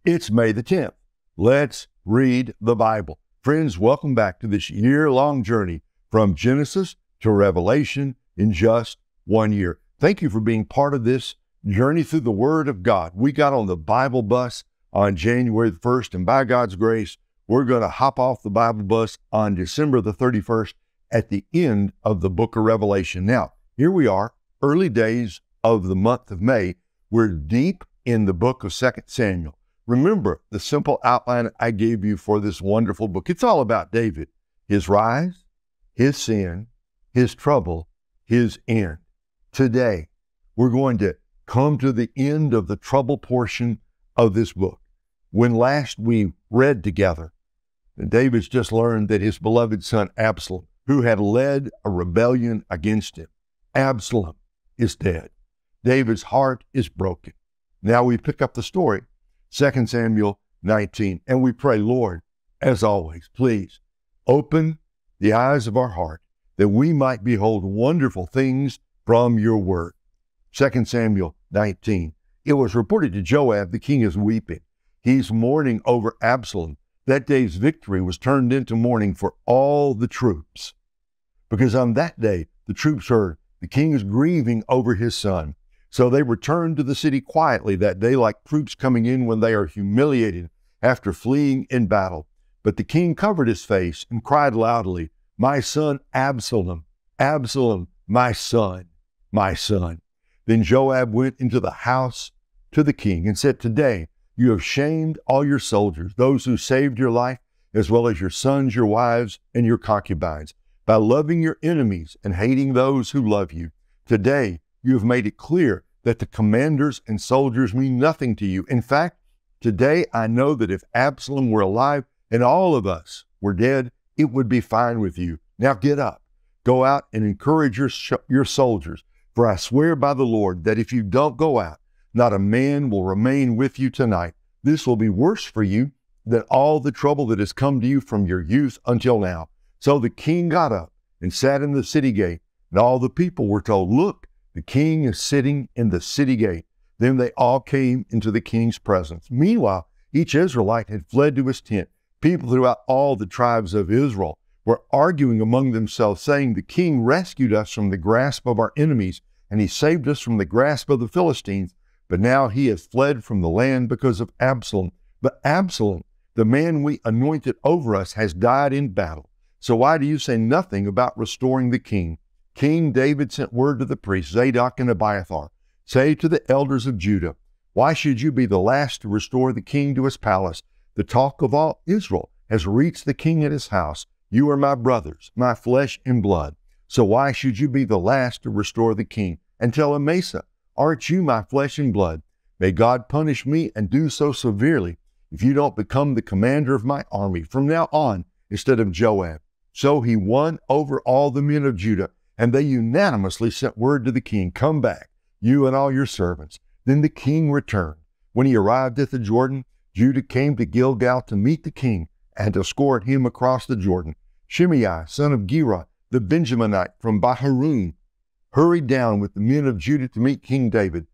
It's May the 10th. Let's read the Bible. Friends, welcome back to this year-long journey from Genesis to Revelation in just 1 year. Thank you for being part of this journey through the Word of God. We got on the Bible bus on January the 1st, and by God's grace, we're going to hop off the Bible bus on December the 31st at the end of the book of Revelation. Now, here we are, early days of the month of May. We're deep in the book of 2 Samuel. Remember the simple outline I gave you for this wonderful book. It's all about David, his rise, his sin, his trouble, his end. Today, we're going to come to the end of the trouble portion of this book. When last we read together, David's just learned that his beloved son Absalom, who had led a rebellion against him, Absalom is dead. David's heart is broken. Now we pick up the story, 2 Samuel 19, and we pray, Lord, as always, please open the eyes of our heart that we might behold wonderful things from your word. 2 Samuel 19. It was reported to Joab, the king is weeping. He's mourning over Absalom. That day's victory was turned into mourning for all the troops, because on that day, the troops heard the king is grieving over his son. So they returned to the city quietly that day, like troops coming in when they are humiliated after fleeing in battle. But the king covered his face and cried loudly, "My son Absalom, Absalom, my son, my son." Then Joab went into the house to the king and said, "Today you have shamed all your soldiers, those who saved your life, as well as your sons, your wives, and your concubines, by loving your enemies and hating those who love you. Today you have made it clear that the commanders and soldiers mean nothing to you. In fact, today I know that if Absalom were alive and all of us were dead, it would be fine with you. Now get up, go out and encourage your soldiers, for I swear by the Lord that if you don't go out, not a man will remain with you tonight. This will be worse for you than all the trouble that has come to you from your youth until now." So the king got up and sat in the city gate, and all the people were told, "Look, the king is sitting in the city gate." Then they all came into the king's presence. Meanwhile, each Israelite had fled to his tent. People throughout all the tribes of Israel were arguing among themselves, saying, "The king rescued us from the grasp of our enemies, and he saved us from the grasp of the Philistines. But now he has fled from the land because of Absalom. But Absalom, the man we anointed over us, has died in battle. So why do you say nothing about restoring the king?" King David sent word to the priests, Zadok and Abiathar, "Say to the elders of Judah, why should you be the last to restore the king to his palace? The talk of all Israel has reached the king at his house. You are my brothers, my flesh and blood. So why should you be the last to restore the king? And tell Amasa, aren't you my flesh and blood? May God punish me and do so severely if you don't become the commander of my army from now on instead of Joab." So he won over all the men of Judah, and they unanimously sent word to the king, "Come back, you and all your servants." Then the king returned. When he arrived at the Jordan, Judah came to Gilgal to meet the king and to escort him across the Jordan. Shimei, son of Gera, the Benjaminite from Bahurim, hurried down with the men of Judah to meet King David.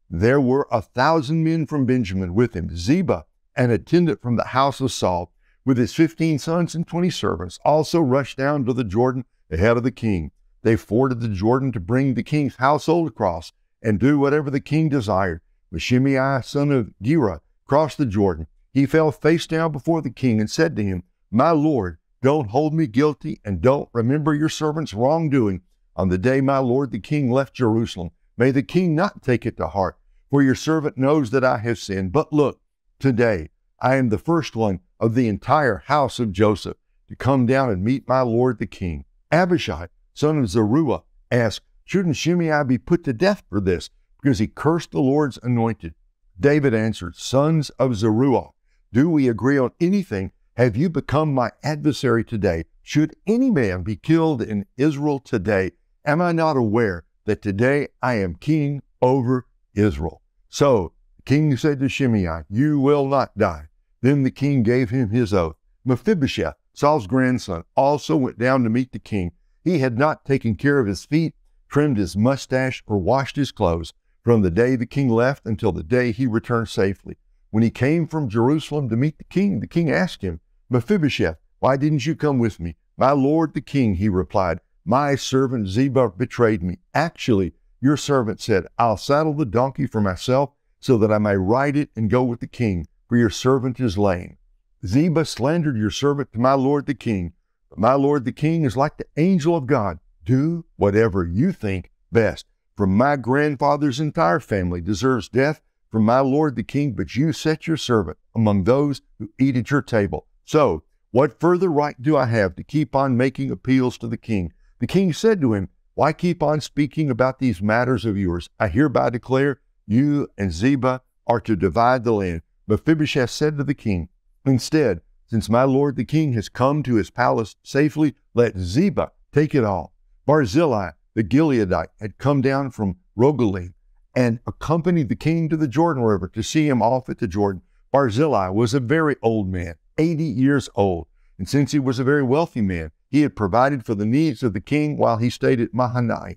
There were 1,000 men from Benjamin with him. Ziba, an attendant from the house of Saul, with his 15 sons and 20 servants, also rushed down to the Jordan ahead of the king. They forded the Jordan to bring the king's household across and do whatever the king desired. But Shimei, son of Gera, crossed the Jordan. He fell face down before the king and said to him, "My lord, don't hold me guilty and don't remember your servant's wrongdoing on the day my lord the king left Jerusalem. May the king not take it to heart, for your servant knows that I have sinned. But look, today I am the first one of the entire house of Joseph to come down and meet my lord the king." Abishai, son of Zeruiah, asked, "Shouldn't Shimei be put to death for this, because he cursed the Lord's anointed?" David answered, "Sons of Zeruiah, do we agree on anything? Have you become my adversary today? Should any man be killed in Israel today, am I not aware that today I am king over Israel?" So the king said to Shimei, "You will not die." Then the king gave him his oath. Mephibosheth, Saul's grandson, also went down to meet the king. He had not taken care of his feet, trimmed his mustache, or washed his clothes from the day the king left until the day he returned safely. When he came from Jerusalem to meet the king asked him, Mephibosheth, why didn't you come with me? My lord the king, he replied, my servant Ziba betrayed me. Actually, your servant said, I'll saddle the donkey for myself so that I may ride it and go with the king, for your servant is lame. Ziba slandered your servant to my lord the king, but my lord the king is like the angel of God. Do whatever you think best. For my grandfather's entire family deserves death from my lord the king, but you set your servant among those who eat at your table. So, what further right do I have to keep on making appeals to the king? The king said to him, why keep on speaking about these matters of yours? I hereby declare you and Ziba are to divide the land. Mephibosheth said to the king, instead, since my lord the king has come to his palace safely, let Ziba take it all. Barzillai the Gileadite had come down from Rogelim and accompanied the king to the Jordan River to see him off at the Jordan. Barzillai was a very old man, 80 years old, and since he was a very wealthy man, he had provided for the needs of the king while he stayed at Mahanaim.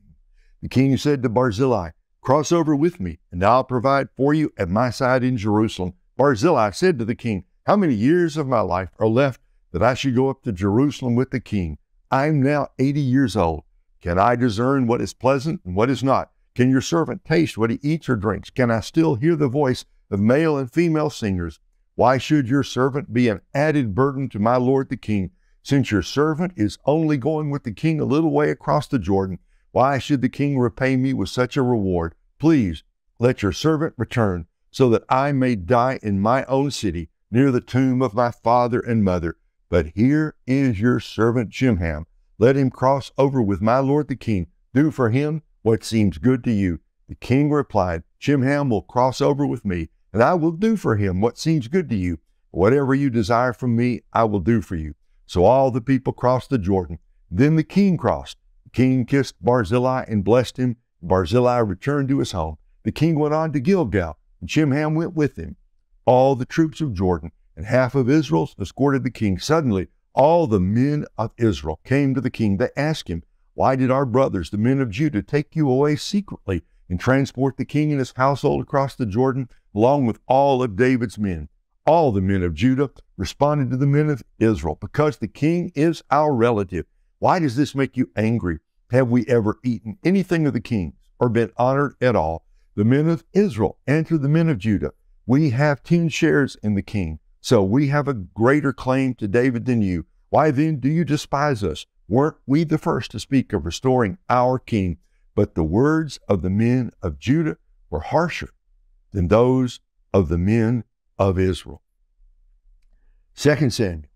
The king said to Barzillai, cross over with me, and I'll provide for you at my side in Jerusalem. Barzillai said to the king, how many years of my life are left that I should go up to Jerusalem with the king? I'm now 80 years old. Can I discern what is pleasant and what is not? Can your servant taste what he eats or drinks? Can I still hear the voice of male and female singers? Why should your servant be an added burden to my lord the king? Since your servant is only going with the king a little way across the Jordan, why should the king repay me with such a reward? Please let your servant return so that I may die in my own city near the tomb of my father and mother. But here is your servant Chimham. Let him cross over with my lord the king. Do for him what seems good to you. The king replied, Chimham will cross over with me, and I will do for him what seems good to you. Whatever you desire from me, I will do for you. So all the people crossed the Jordan. Then the king crossed. The king kissed Barzillai and blessed him. Barzillai returned to his home. The king went on to Gilgal, and Chimham went with him. All the troops of Jordan and half of Israel escorted the king. Suddenly, all the men of Israel came to the king. They asked him, why did our brothers, the men of Judah, take you away secretly and transport the king and his household across the Jordan, along with all of David's men? All the men of Judah responded to the men of Israel, because the king is our relative. Why does this make you angry? Have we ever eaten anything of the king's or been honored at all? The men of Israel answered the men of Judah, we have 10 shares in the king, so we have a greater claim to David than you. Why then do you despise us? Weren't we the first to speak of restoring our king? But the words of the men of Judah were harsher than those of the men of Israel. 2 Samuel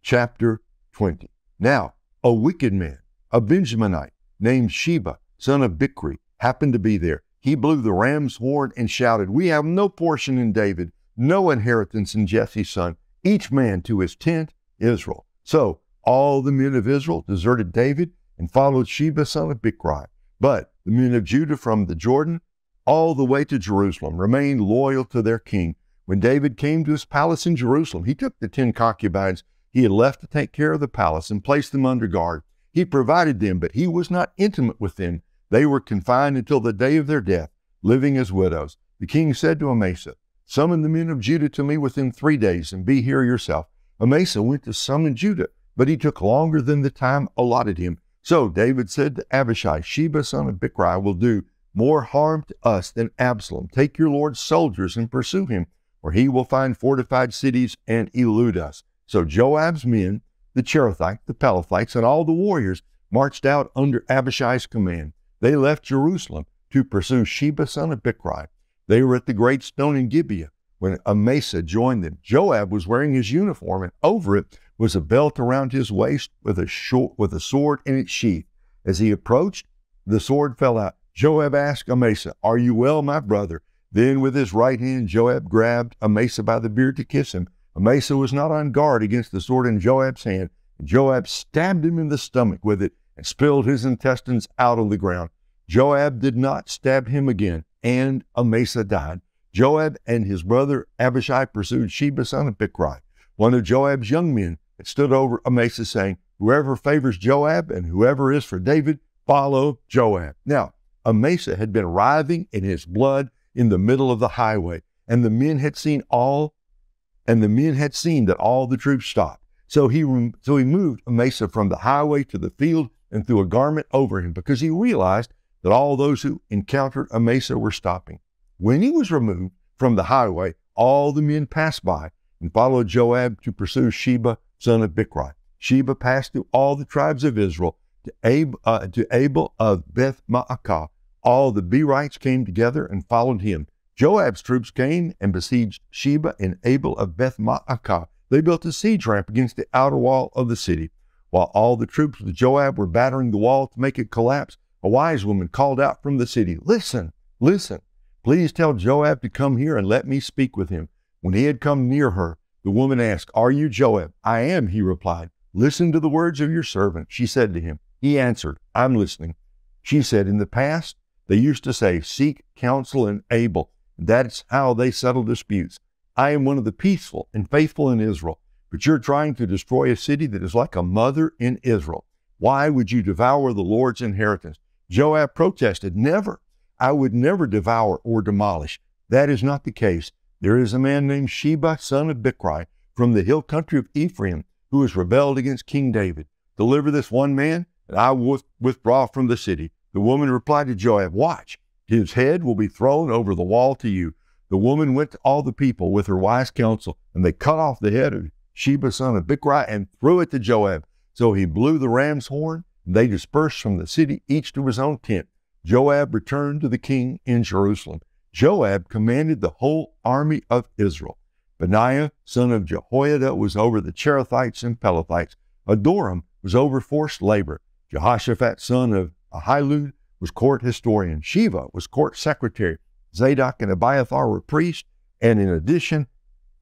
chapter 20. Now, a wicked man, a Benjaminite, named Sheba, son of Bichri, happened to be there. He blew the ram's horn and shouted, we have no portion in David, no inheritance in Jesse's son, each man to his tent, Israel. So all the men of Israel deserted David and followed Sheba, son of Bichri. But the men of Judah from the Jordan all the way to Jerusalem remained loyal to their king. When David came to his palace in Jerusalem, he took the 10 concubines he had left to take care of the palace and placed them under guard. He provided them, but he was not intimate with them. They were confined until the day of their death, living as widows. The king said to Amasa, summon the men of Judah to me within 3 days, and be here yourself. Amasa went to summon Judah, but he took longer than the time allotted him. So David said to Abishai, Sheba, son of Bichri, will do more harm to us than Absalom. Take your Lord's soldiers and pursue him, or he will find fortified cities and elude us. So Joab's men, the Cherethites, the Pelethites, and all the warriors marched out under Abishai's command. They left Jerusalem to pursue Sheba, son of Bichri. They were at the great stone in Gibeah when Amasa joined them. Joab was wearing his uniform, and over it was a belt around his waist with a sword in its sheath. As he approached, the sword fell out. Joab asked Amasa, are you well, my brother? Then with his right hand, Joab grabbed Amasa by the beard to kiss him. Amasa was not on guard against the sword in Joab's hand. Joab stabbed him in the stomach with it and spilled his intestines out on the ground. Joab did not stab him again, and Amasa died. Joab and his brother Abishai pursued Sheba, son of Bichri. One of Joab's young men had stood over Amasa, saying, whoever favors Joab and whoever is for David, follow Joab. Now, Amasa had been writhing in his blood in the middle of the highway, and the men had seen that all the troops stopped. So he moved Amasa from the highway to the field and threw a garment over him, because he realized that all those who encountered Amasa were stopping. When he was removed from the highway, all the men passed by and followed Joab to pursue Sheba, son of Bichri. Sheba passed through all the tribes of Israel to Abel of Beth Maacah. All the Berites came together and followed him. Joab's troops came and besieged Sheba and Abel of Beth Maacah. They built a siege ramp against the outer wall of the city. While all the troops with Joab were battering the wall to make it collapse, a wise woman called out from the city, "Listen, listen, please tell Joab to come here and let me speak with him." When he had come near her, the woman asked, "Are you Joab?" "I am," he replied. "Listen to the words of your servant," she said to him. He answered, "I'm listening." She said, "In the past, they used to say, 'Seek counsel in Abel.' That's how they settle disputes. I am one of the peaceful and faithful in Israel, but you're trying to destroy a city that is like a mother in Israel. Why would you devour the Lord's inheritance?" Joab protested, "Never. I would never devour or demolish. That is not the case. There is a man named Sheba, son of Bichri, from the hill country of Ephraim, who has rebelled against King David. Deliver this one man, and I will withdraw from the city." The woman replied to Joab, "Watch. His head will be thrown over the wall to you." The woman went to all the people with her wise counsel, and they cut off the head of Sheba, son of Bichri, and threw it to Joab. So he blew the ram's horn, and they dispersed from the city, each to his own tent. Joab returned to the king in Jerusalem. Joab commanded the whole army of Israel. Benaiah, son of Jehoiada, was over the Cherethites and Pelethites. Adoram was over forced labor. Jehoshaphat, son of Ahilud, was court historian. Sheva was court secretary. Zadok and Abiathar were priests. And in addition,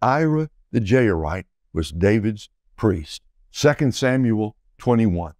Ira the Jairite was David's priest. 2 Samuel 21.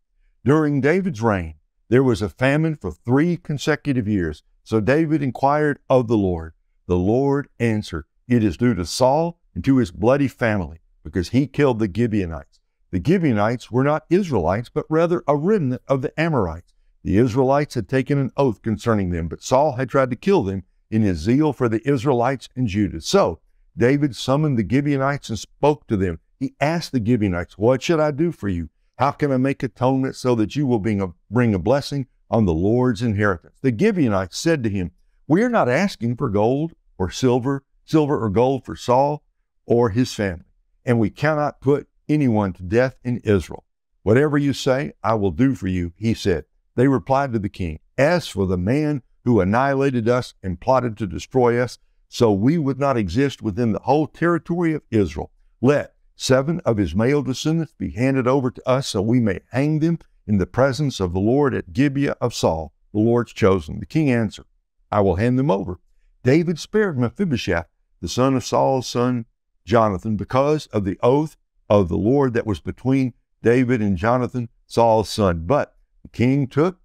During David's reign, there was a famine for 3 consecutive years. So David inquired of the Lord. The Lord answered, "It is due to Saul and to his bloody family, because he killed the Gibeonites." The Gibeonites were not Israelites, but rather a remnant of the Amorites. The Israelites had taken an oath concerning them, but Saul had tried to kill them in his zeal for the Israelites in Judah. So David summoned the Gibeonites and spoke to them. He asked the Gibeonites, "What should I do for you? How can I make atonement so that you will bring a blessing on the Lord's inheritance?" The Gibeonites said to him, "We are not asking for gold or silver or gold for Saul or his family, and we cannot put anyone to death in Israel. Whatever you say, I will do for you," he said. They replied to the king, "As for the man who annihilated us and plotted to destroy us, so we would not exist within the whole territory of Israel, let 7 of his male descendants be handed over to us, so we may hang them in the presence of the Lord at Gibeah of Saul, the Lord's chosen." The king answered, "I will hand them over." David spared Mephibosheth, the son of Saul's son Jonathan, because of the oath of the Lord that was between David and Jonathan, Saul's son. But the king took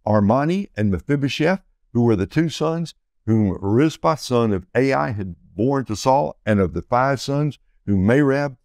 Armani and Mephibosheth, who were the 2 sons whom Rizpah, son of Ai, had borne to Saul, and of the 5 sons whom Merab,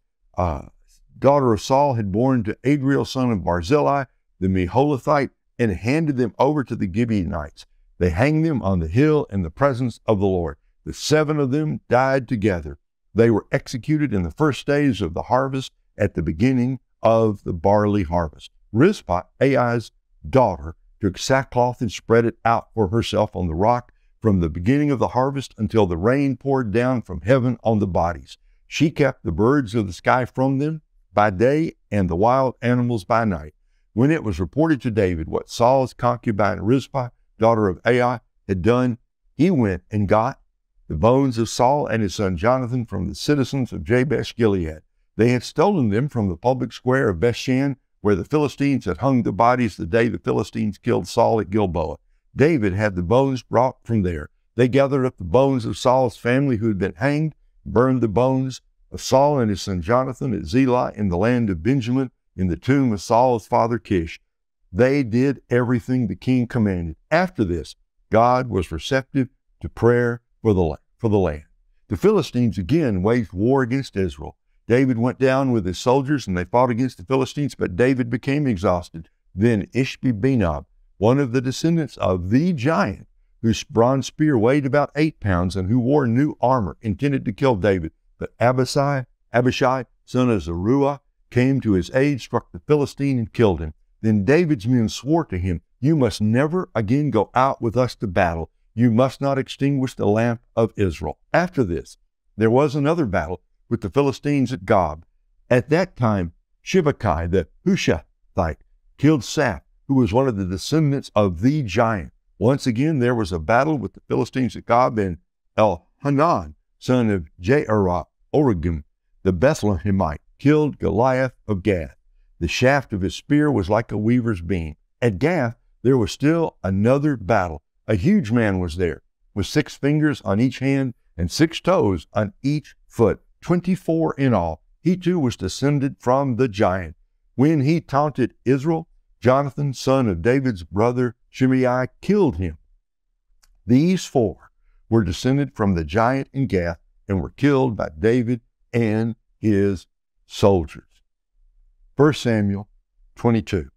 daughter of Saul, had borne to Adriel, son of Barzillai, the Meholathite, and handed them over to the Gibeonites. They hanged them on the hill in the presence of the Lord. The 7 of them died together. They were executed in the first days of the harvest at the beginning of the barley harvest. Rizpah, Ai's daughter, took sackcloth and spread it out for herself on the rock from the beginning of the harvest until the rain poured down from heaven on the bodies. She kept the birds of the sky from them by day and the wild animals by night. When it was reported to David what Saul's concubine Rizpah, daughter of Ai, had done, he went and got the bones of Saul and his son Jonathan from the citizens of Jabesh Gilead. They had stolen them from the public square of Bethshan, where the Philistines had hung the bodies the day the Philistines killed Saul at Gilboa. David had the bones brought from there. They gathered up the bones of Saul's family who had been hanged, burned the bones of Saul and his son Jonathan at Zelah in the land of Benjamin, in the tomb of Saul's father Kish. They did everything the king commanded. After this, God was receptive to prayer for the land. The Philistines again waged war against Israel. David went down with his soldiers, and they fought against the Philistines, but David became exhausted. Then Ishbi-Benob, one of the descendants of the giant whose bronze spear weighed about 8 pounds, and who wore new armor, intended to kill David. But Abishai, son of Zeruiah, came to his aid, struck the Philistine, and killed him. Then David's men swore to him, "You must never again go out with us to battle. You must not extinguish the lamp of Israel." After this, there was another battle with the Philistines at Gob. At that time, Shibachai the Hushathite killed Saph, who was one of the descendants of the giant. Once again, there was a battle with the Philistines at Gob, and Elhanan, son of Jaarah-Oregim, the Bethlehemite, killed Goliath of Gath. The shaft of his spear was like a weaver's beam. At Gath, there was still another battle. A huge man was there, with 6 fingers on each hand and 6 toes on each foot, 24 in all. He too was descended from the giant. When he taunted Israel, Jonathan, son of David's brother Shimei, killed him. These 4 were descended from the giant in Gath and were killed by David and his soldiers. 1 Samuel 22.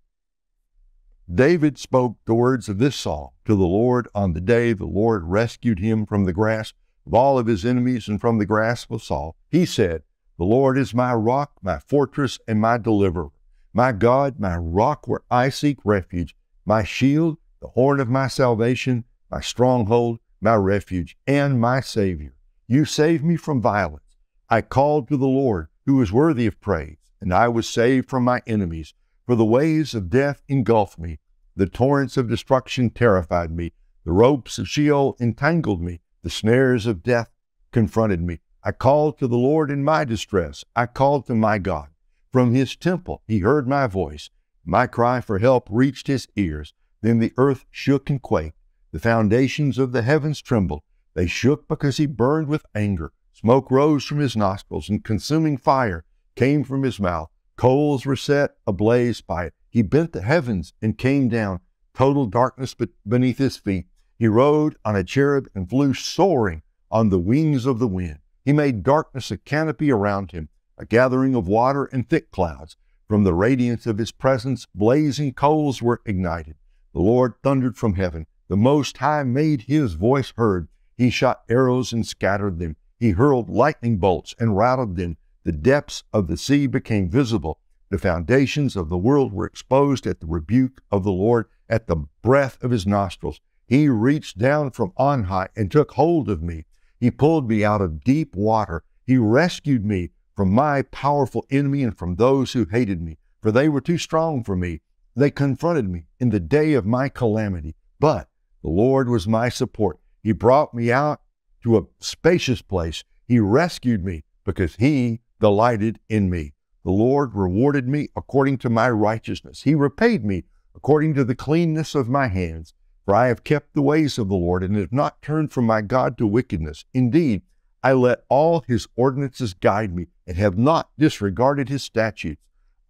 David spoke the words of this song to the Lord on the day the Lord rescued him from the grasp of all of his enemies and from the grasp of Saul. He said, "The Lord is my rock, my fortress, and my deliverer, my God, my rock where I seek refuge, my shield, the horn of my salvation, my stronghold, my refuge, and my Savior. You saved me from violence. I called to the Lord, who is worthy of praise, and I was saved from my enemies. For the waves of death engulfed me. The torrents of destruction terrified me. The ropes of Sheol entangled me. The snares of death confronted me. I called to the Lord in my distress. I called to my God. From his temple he heard my voice. My cry for help reached his ears. Then the earth shook and quaked. The foundations of the heavens trembled. They shook because he burned with anger. Smoke rose from his nostrils, and consuming fire came from his mouth. Coals were set ablaze by it. He bent the heavens and came down. Total darkness beneath his feet. He rode on a cherub and flew soaring on the wings of the wind. He made darkness a canopy around him, a gathering of water and thick clouds. From the radiance of his presence, blazing coals were ignited. The Lord thundered from heaven. The Most High made his voice heard. He shot arrows and scattered them. He hurled lightning bolts and routed them. The depths of the sea became visible. The foundations of the world were exposed at the rebuke of the Lord, at the breath of his nostrils. He reached down from on high and took hold of me. He pulled me out of deep water. He rescued me from my powerful enemy and from those who hated me, for they were too strong for me. They confronted me in the day of my calamity, but the Lord was my support. He brought me out to a spacious place. He rescued me because he delighted in me. The Lord rewarded me according to my righteousness. He repaid me according to the cleanness of my hands. For I have kept the ways of the Lord and have not turned from my God to wickedness. Indeed, I let all his ordinances guide me and have not disregarded his statutes.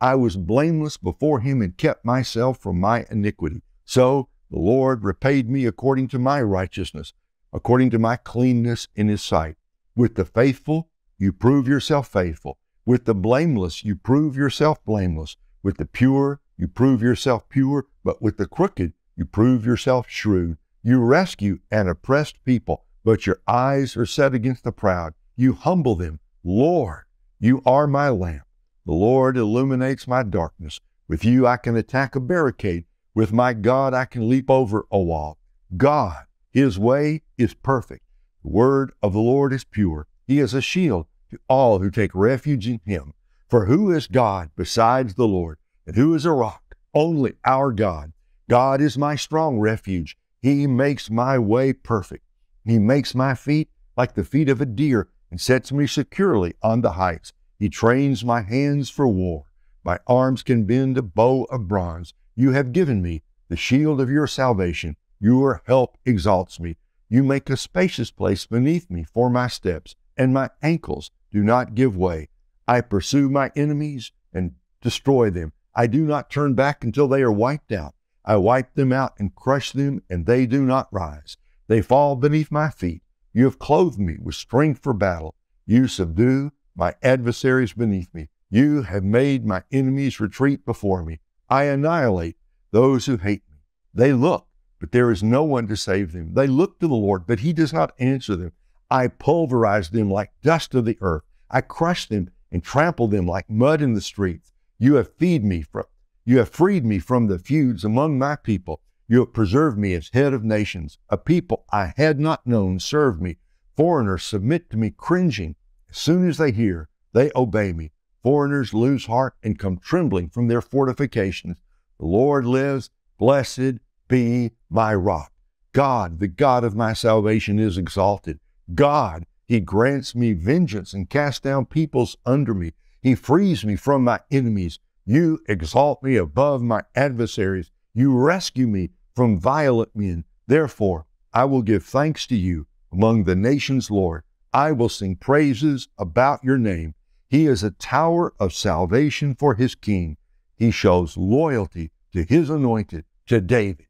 I was blameless before him and kept myself from my iniquity. So the Lord repaid me according to my righteousness, according to my cleanness in his sight. With the faithful, you prove yourself faithful. With the blameless, you prove yourself blameless. With the pure, you prove yourself pure. But with the crooked, you prove yourself shrewd. You rescue an oppressed people, but your eyes are set against the proud. You humble them. Lord, you are my lamp. The Lord illuminates my darkness. With you I can attack a barricade. With my God I can leap over a wall. God, his way is perfect. The word of the Lord is pure. He is a shield to all who take refuge in him. For who is God besides the Lord? And who is a rock? Only our God. God is my strong refuge. He makes my way perfect. He makes my feet like the feet of a deer and sets me securely on the heights. He trains my hands for war. My arms can bend a bow of bronze. You have given me the shield of your salvation. Your help exalts me. You make a spacious place beneath me for my steps, and my ankles do not give way. I pursue my enemies and destroy them. I do not turn back until they are wiped out. I wipe them out and crush them, and they do not rise. They fall beneath my feet. You have clothed me with strength for battle. You subdue my adversaries beneath me. You have made my enemies retreat before me. I annihilate those who hate me. They look, but there is no one to save them. They look to the Lord, but he does not answer them. I pulverize them like dust of the earth. I crush them and trample them like mud in the streets. You have freed me from the feuds among my people. You have preserved me as head of nations. A people I had not known serve me. Foreigners submit to me cringing. As soon as they hear, they obey me. Foreigners lose heart and come trembling from their fortifications. The Lord lives. Blessed be my rock. God, the God of my salvation, is exalted. God, he grants me vengeance and casts down peoples under me. He frees me from my enemies. You exalt me above my adversaries. You rescue me from violent men. Therefore, I will give thanks to you among the nations, Lord. I will sing praises about your name. He is a tower of salvation for his king. He shows loyalty to his anointed, to David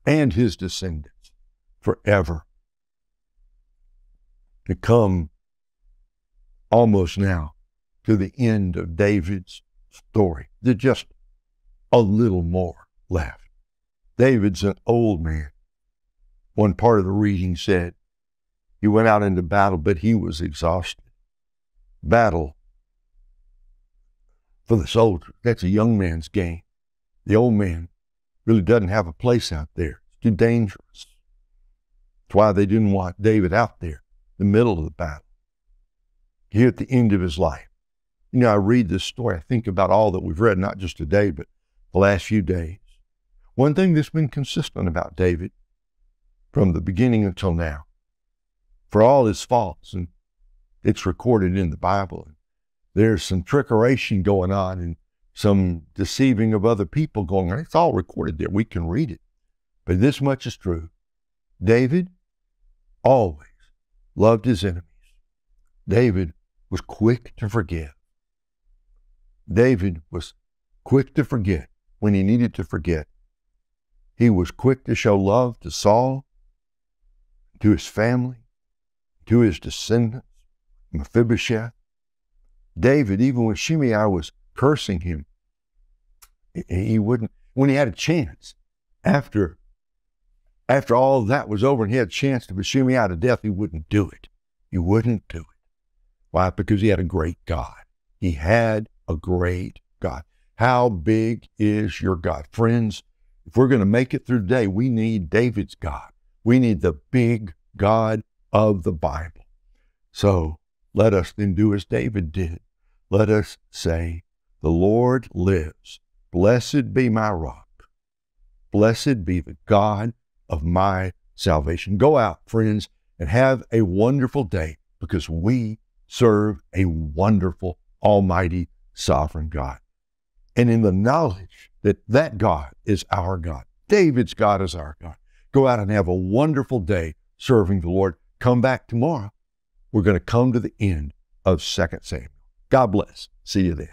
and his descendants forever. To come almost now to the end of David's story. There's just a little more left. David's an old man. One part of the reading said he went out into battle, but he was exhausted. Battle for the soldier, that's a young man's game. The old man really doesn't have a place out there. It's too dangerous. That's why they didn't want David out there in the middle of the battle. Here at the end of his life. You know, I read this story, I think about all that we've read, not just today, but the last few days. One thing that's been consistent about David from the beginning until now, for all his faults, and it's recorded in the Bible, there's some trickeration going on and some deceiving of other people going on. It's all recorded there. We can read it. But this much is true. David always loved his enemies. David was quick to forgive. David was quick to forget when he needed to forget. He was quick to show love to Saul, to his family, to his descendants, Mephibosheth. David, even when Shimei was cursing him, he wouldn't, when he had a chance, after all that was over and he had a chance to put Shimei to death, he wouldn't do it. He wouldn't do it. Why? Because he had a great God. He had a great God. How big is your God? Friends, if we're going to make it through the day, we need David's God. We need the big God of the Bible. So let us then do as David did. Let us say, the Lord lives. Blessed be my rock. Blessed be the God of my salvation. Go out, friends, and have a wonderful day because we serve a wonderful, almighty, sovereign God. And in the knowledge that that God is our God, David's God is our God, go out and have a wonderful day serving the Lord. Come back tomorrow. We're going to come to the end of 2 Samuel. God bless. See you then.